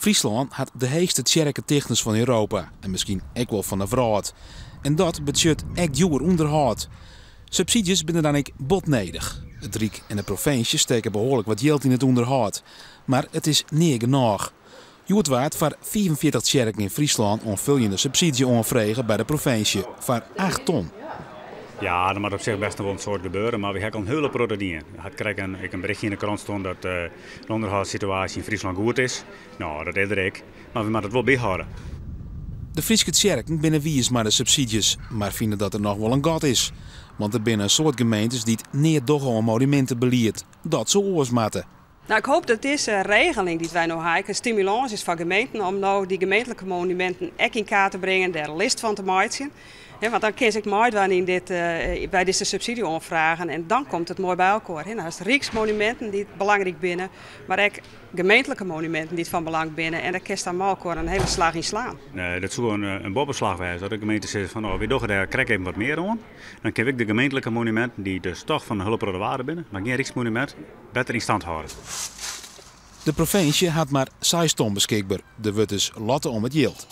Friesland had de heegste tjerkentichtens van Europa en misschien ook wel van de wereld. En dat budget echt duur onderhoud. Subsidies binnen dan ik botnedig. Het Rijk en de provincie steken behoorlijk wat geld in het onderhoud. Maar het is niet genoeg. Je waard voor 45 tjerken in Friesland onvullende subsidie onvregen bij de provincie voor 8 ton. Ja, dat moet op zich best wel een soort gebeuren, maar we hebben een hele grote dingen. Ik kreeg een berichtje in de krant stond dat de onderhoudssituatie in Friesland goed is. Nou, dat is er ik, maar we moeten het wel bijhouden. De Friese tjerken binnen wie is maar de subsidies, maar vinden dat er nog wel een gat is. Want er binnen een soort gemeentes die het niet toch al monumenten beleert. Dat zo oorsmatten. Nou, ik hoop dat deze regeling die wij nu hebben een stimulans is voor gemeenten om nou die gemeentelijke monumenten ook in kaart te brengen, daar list van te maken. Want dan kies ik mooi wanneer bij deze subsidie aanvragen en dan komt het mooi bij elkaar. Dan is het Rijksmonumenten die het belangrijk binnen, maar ook gemeentelijke monumenten die het van belang binnen. En daar kiest dan met elkaar een hele slag in slaan. Dat zou een bobbeslag zijn. Dat de gemeente zegt van we doen daar krijg even wat meer aan. Dan kan ik de gemeentelijke monumenten die dus toch van de hulpbronnen waarde binnen, maar geen Rijksmonument, beter in stand houden. De provincie had maar 6 ton beschikbaar. De wordt dus latten om het geld.